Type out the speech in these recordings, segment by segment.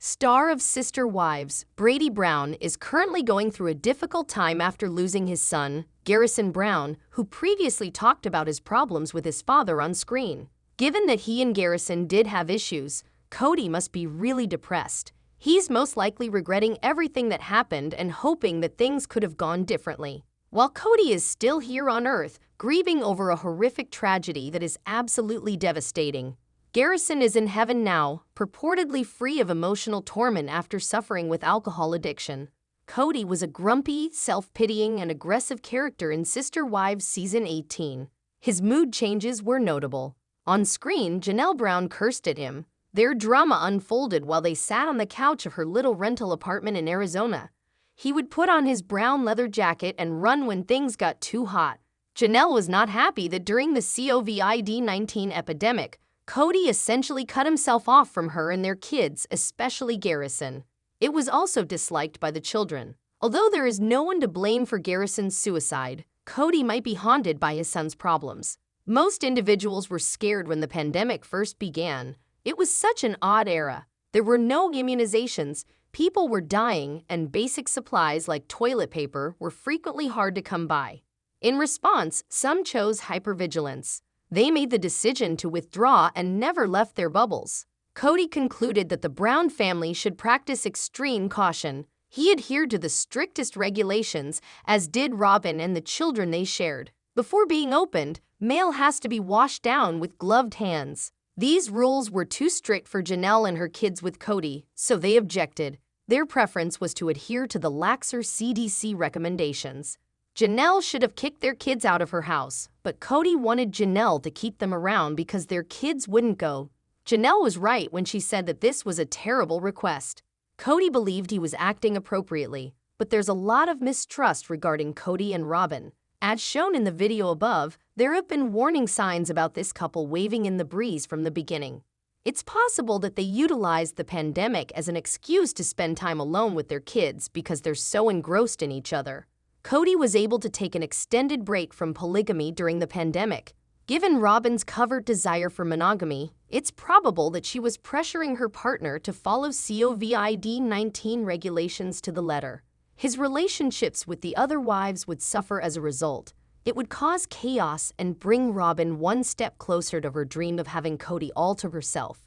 Star of Sister Wives, Brady Brown is currently going through a difficult time after losing his son, Garrison Brown, who previously talked about his problems with his father on screen. Given that he and Garrison did have issues, Kody must be really depressed. He's most likely regretting everything that happened and hoping that things could have gone differently. While Kody is still here on Earth, grieving over a horrific tragedy that is absolutely devastating, Garrison is in heaven now, purportedly free of emotional torment after suffering with alcohol addiction. Kody was a grumpy, self-pitying, and aggressive character in Sister Wives Season 18. His mood changes were notable. On screen, Janelle Brown cursed at him. Their drama unfolded while they sat on the couch of her little rental apartment in Arizona. He would put on his brown leather jacket and run when things got too hot. Janelle was not happy that during the COVID-19 epidemic, Kody essentially cut himself off from her and their kids, especially Garrison. It was also disliked by the children. Although there is no one to blame for Garrison's suicide, Kody might be haunted by his son's problems. Most individuals were scared when the pandemic first began. It was such an odd era. There were no immunizations, people were dying, and basic supplies like toilet paper were frequently hard to come by. In response, some chose hypervigilance. They made the decision to withdraw and never left their bubbles. Kody concluded that the Brown family should practice extreme caution. He adhered to the strictest regulations, as did Robyn and the children they shared. Before being opened, mail has to be washed down with gloved hands. These rules were too strict for Janelle and her kids with Kody, so they objected. Their preference was to adhere to the laxer CDC recommendations. Janelle should have kicked their kids out of her house, but Kody wanted Janelle to keep them around because their kids wouldn't go. Janelle was right when she said that this was a terrible request. Kody believed he was acting appropriately, but there's a lot of mistrust regarding Kody and Robyn. As shown in the video above, there have been warning signs about this couple waving in the breeze from the beginning. It's possible that they utilized the pandemic as an excuse to spend time alone with their kids because they're so engrossed in each other. Kody was able to take an extended break from polygamy during the pandemic. Given Robyn's covert desire for monogamy, it's probable that she was pressuring her partner to follow COVID-19 regulations to the letter. His relationships with the other wives would suffer as a result. It would cause chaos and bring Robyn one step closer to her dream of having Kody all to herself.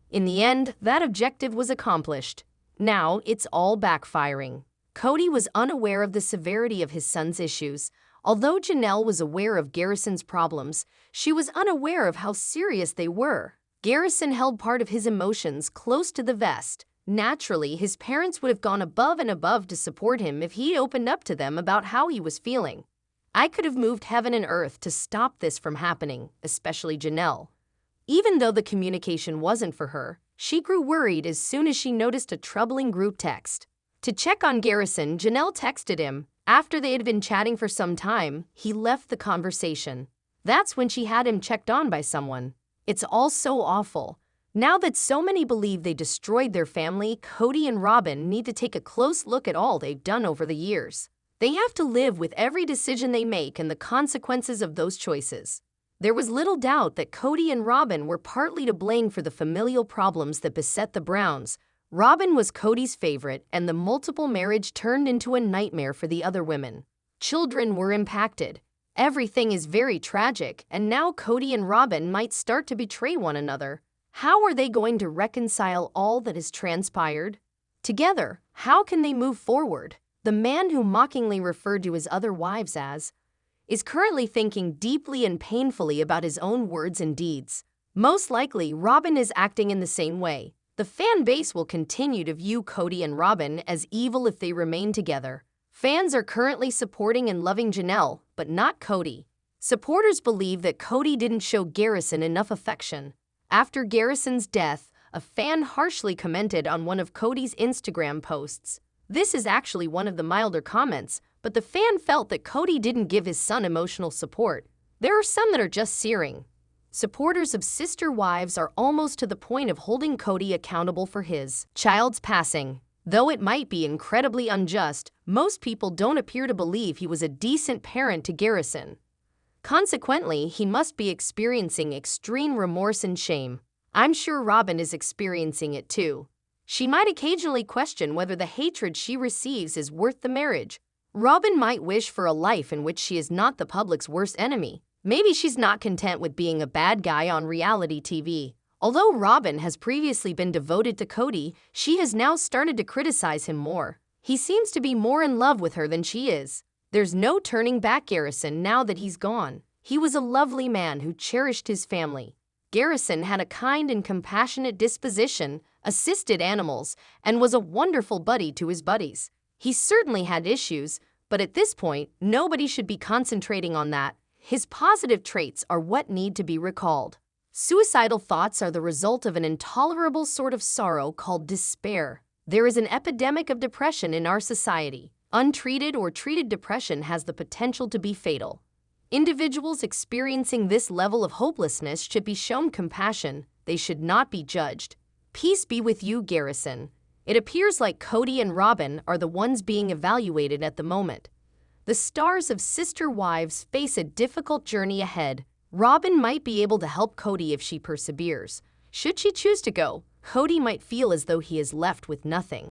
In the end, that objective was accomplished. Now, it's all backfiring. Kody was unaware of the severity of his son's issues. Although Janelle was aware of Garrison's problems, she was unaware of how serious they were. Garrison held part of his emotions close to the vest. Naturally, his parents would have gone above and above to support him if he opened up to them about how he was feeling. I could have moved heaven and earth to stop this from happening, especially Janelle. Even though the communication wasn't for her, she grew worried as soon as she noticed a troubling group text. To check on Garrison, Janelle texted him. After they had been chatting for some time, he left the conversation. That's when she had him checked on by someone. It's all so awful. Now that so many believe they destroyed their family, Kody and Robyn need to take a close look at all they've done over the years. They have to live with every decision they make and the consequences of those choices. There was little doubt that Kody and Robyn were partly to blame for the familial problems that beset the Browns. Robyn was Kody's favorite, and the multiple marriage turned into a nightmare for the other women. Children were impacted. Everything is very tragic, and now Kody and Robyn might start to betray one another. How are they going to reconcile all that has transpired? Together, how can they move forward? The man who mockingly referred to his other wives as is currently thinking deeply and painfully about his own words and deeds. Most likely, Robyn is acting in the same way. The fan base will continue to view Kody and Robyn as evil if they remain together. Fans are currently supporting and loving Janelle, but not Kody. Supporters believe that Kody didn't show Garrison enough affection. After Garrison's death, a fan harshly commented on one of Kody's Instagram posts. This is actually one of the milder comments, but the fan felt that Kody didn't give his son emotional support. There are some that are just searing. Supporters of Sister Wives are almost to the point of holding Kody accountable for his child's passing. Though it might be incredibly unjust, most people don't appear to believe he was a decent parent to Garrison. Consequently, he must be experiencing extreme remorse and shame. I'm sure Robyn is experiencing it too. She might occasionally question whether the hatred she receives is worth the marriage. Robyn might wish for a life in which she is not the public's worst enemy. Maybe she's not content with being a bad guy on reality TV. Although Robyn has previously been devoted to Kody, she has now started to criticize him more. He seems to be more in love with her than she is. There's no turning back Garrison now that he's gone. He was a lovely man who cherished his family. Garrison had a kind and compassionate disposition, assisted animals, and was a wonderful buddy to his buddies. He certainly had issues, but at this point, nobody should be concentrating on that. His positive traits are what need to be recalled. Suicidal thoughts are the result of an intolerable sort of sorrow called despair. There is an epidemic of depression in our society. Untreated or treated depression has the potential to be fatal. Individuals experiencing this level of hopelessness should be shown compassion. They should not be judged. Peace be with you, Garrison. It appears like Kody and Robyn are the ones being evaluated at the moment. The stars of Sister Wives face a difficult journey ahead. Robyn might be able to help Kody if she perseveres. Should she choose to go, Kody might feel as though he is left with nothing.